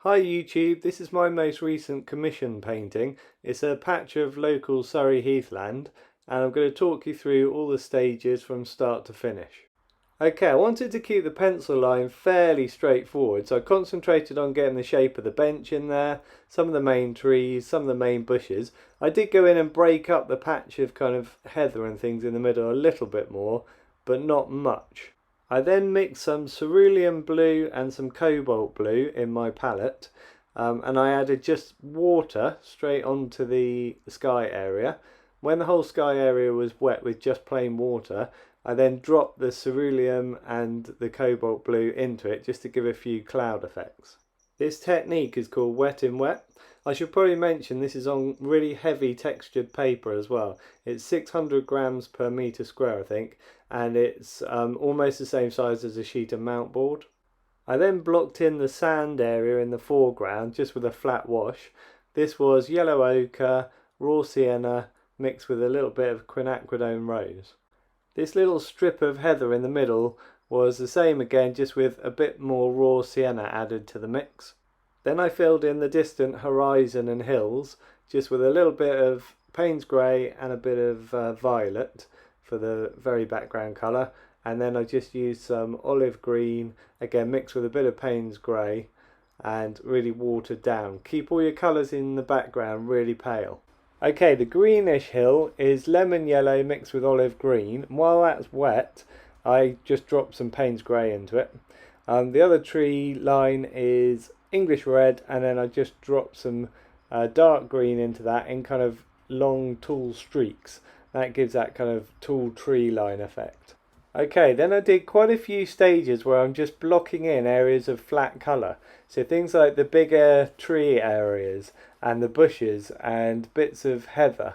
Hi YouTube, this is my most recent commission painting. It's a patch of local Surrey Heathland and I'm going to talk you through all the stages from start to finish. Okay, I wanted to keep the pencil line fairly straightforward, so I concentrated on getting the shape of the bench in there, some of the main trees, some of the main bushes. I did go in and break up the patch of kind of heather and things in the middle a little bit more, but not much. I then mixed some cerulean blue and some cobalt blue in my palette, and I added just water straight onto the sky area. When the whole sky area was wet with just plain water, I then dropped the cerulean and the cobalt blue into it just to give a few cloud effects. This technique is called wet in wet. I should probably mention this is on really heavy textured paper as well. It's 600 grams per metre square I think, and it's almost the same size as a sheet of mount board. I then blocked in the sand area in the foreground just with a flat wash. This was yellow ochre, raw sienna mixed with a little bit of quinacridone rose. This little strip of heather in the middle was the same again, just with a bit more raw sienna added to the mix. Then I filled in the distant horizon and hills just with a little bit of Payne's grey and a bit of violet for the very background colour, and then I just used some olive green, again mixed with a bit of Payne's grey and really watered down. Keep all your colours in the background really pale. Okay, the greenish hill is lemon yellow mixed with olive green. While that's wet, I just dropped some Payne's grey into it. The other tree line is English red, and then I just dropped some dark green into that in kind of long tall streaks. That gives that kind of tall tree line effect. Okay, then I did quite a few stages where I'm just blocking in areas of flat colour. So things like the bigger tree areas and the bushes and bits of heather,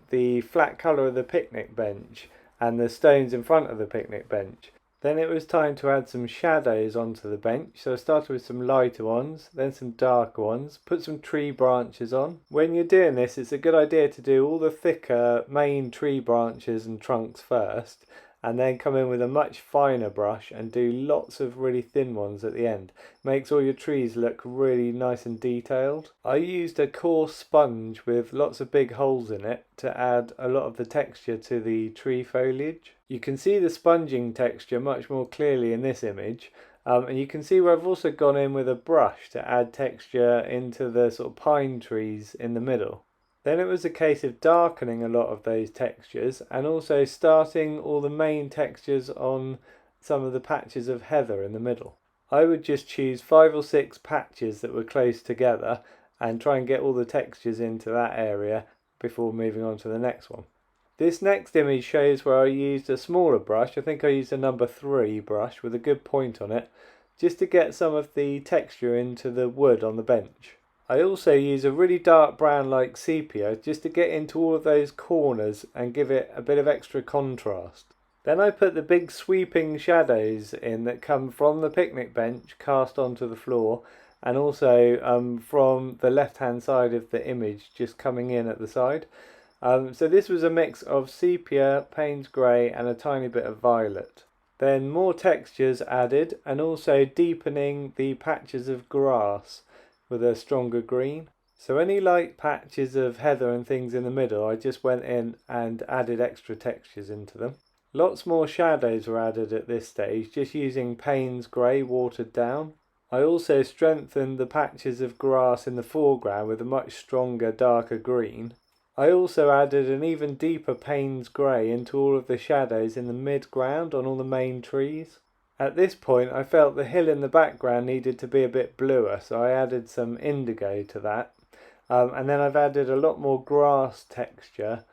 the flat colour of the picnic bench and the stones in front of the picnic bench. Then it was time to add some shadows onto the bench, so I started with some lighter ones, then some darker ones, put some tree branches on. When you're doing this, it's a good idea to do all the thicker main tree branches and trunks first, and then come in with a much finer brush and do lots of really thin ones at the end. Makes all your trees look really nice and detailed. I used a coarse sponge with lots of big holes in it to add a lot of the texture to the tree foliage. You can see the sponging texture much more clearly in this image, and you can see where I've also gone in with a brush to add texture into the sort of pine trees in the middle. Then it was a case of darkening a lot of those textures and also starting all the main textures on some of the patches of heather in the middle. I would just choose 5 or 6 patches that were close together and try and get all the textures into that area before moving on to the next one. This next image shows where I used a smaller brush. I think I used a number 3 brush with a good point on it, just to get some of the texture into the wood on the bench. I also use a really dark brown like sepia just to get into all of those corners and give it a bit of extra contrast. Then I put the big sweeping shadows in that come from the picnic bench cast onto the floor, and also from the left hand side of the image just coming in at the side. So this was a mix of sepia, Payne's grey and a tiny bit of violet. Then more textures added, and also deepening the patches of grass with a stronger green. So any light patches of heather and things in the middle, I just went in and added extra textures into them. Lots more shadows were added at this stage, just using Payne's grey watered down. I also strengthened the patches of grass in the foreground with a much stronger darker green. I also added an even deeper Payne's grey into all of the shadows in the mid-ground on all the main trees. At this point I felt the hill in the background needed to be a bit bluer, so I added some indigo to that. And then I've added a lot more grass texture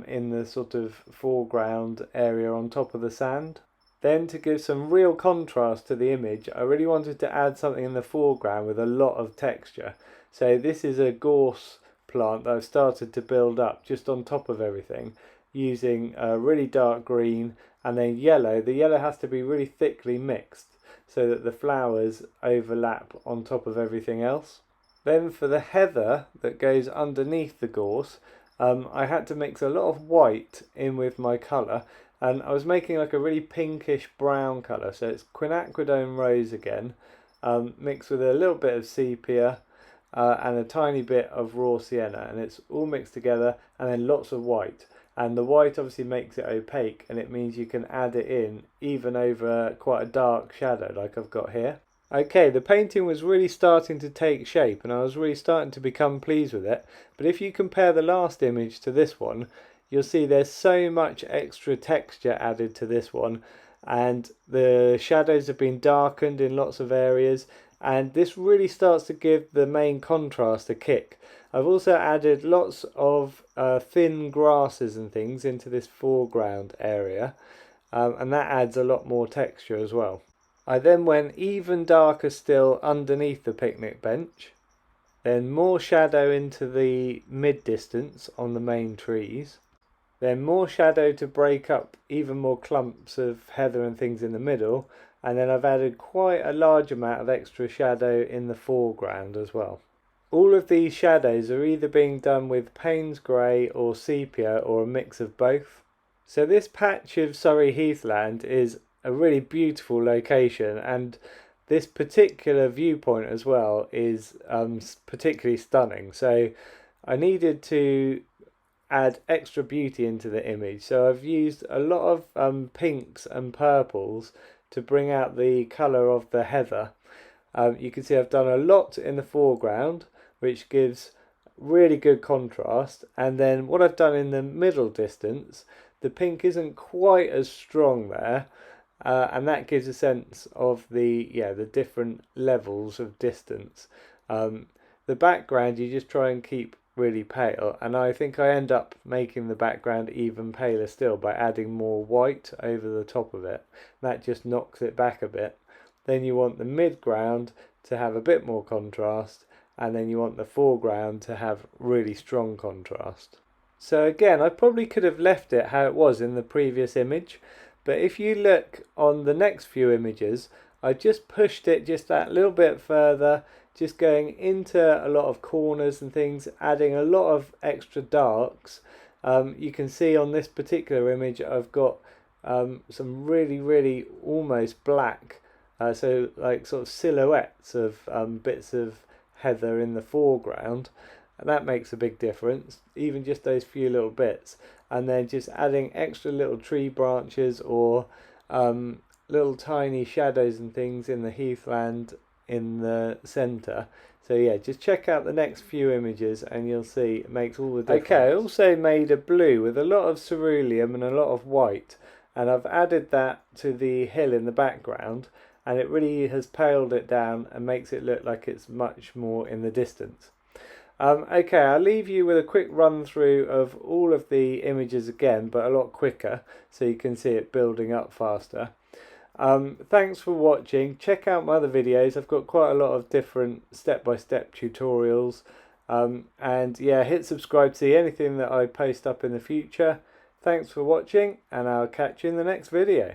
in the sort of foreground area on top of the sand. Then to give some real contrast to the image, I really wanted to add something in the foreground with a lot of texture. So this is a gorse plant that I've started to build up just on top of everything, using a really dark green and then yellow. The yellow has to be really thickly mixed so that the flowers overlap on top of everything else. Then for the heather that goes underneath the gorse, I had to mix a lot of white in with my colour, and I was making like a really pinkish brown colour, so it's quinacridone rose again, mixed with a little bit of sepia and a tiny bit of raw sienna, and it's all mixed together, and then lots of white. And the white obviously makes it opaque, and it means you can add it in even over quite a dark shadow like I've got here. Okay, the painting was really starting to take shape and I was really starting to become pleased with it. But if you compare the last image to this one, you'll see there's so much extra texture added to this one, and the shadows have been darkened in lots of areas, and this really starts to give the main contrast a kick. I've also added lots of thin grasses and things into this foreground area, and that adds a lot more texture as well. I then went even darker still underneath the picnic bench, then more shadow into the mid distance on the main trees, then more shadow to break up even more clumps of heather and things in the middle, and then I've added quite a large amount of extra shadow in the foreground as well. All of these shadows are either being done with Payne's grey or sepia or a mix of both. So this patch of Surrey Heathland is a really beautiful location, and this particular viewpoint as well is particularly stunning. So I needed to add extra beauty into the image, so I've used a lot of pinks and purples to bring out the colour of the heather. You can see I've done a lot in the foreground, which gives really good contrast, and then what I've done in the middle distance, the pink isn't quite as strong there, and that gives a sense of the different levels of distance. The background you just try and keep really pale, and I think I end up making the background even paler still by adding more white over the top of it. That just knocks it back a bit. Then you want the midground to have a bit more contrast, and then you want the foreground to have really strong contrast. So again, I probably could have left it how it was in the previous image, but if you look on the next few images, I just pushed it just that little bit further, just going into a lot of corners and things, adding a lot of extra darks. You can see on this particular image I've got some really almost black, so like sort of silhouettes of bits of heather in the foreground, and that makes a big difference, even just those few little bits. And then just adding extra little tree branches or little tiny shadows and things in the heathland in the centre. So yeah, just check out the next few images and you'll see it makes all the difference. Okay, I also made a blue with a lot of cerulean and a lot of white, and I've added that to the hill in the background, and it really has paled it down and makes it look like it's much more in the distance. Okay, I'll leave you with a quick run through of all of the images again, but a lot quicker, so you can see it building up faster. Thanks for watching. Check out my other videos. I've got quite a lot of different step-by-step tutorials, and yeah, hit subscribe to see anything that I post up in the future. Thanks for watching, and I'll catch you in the next video.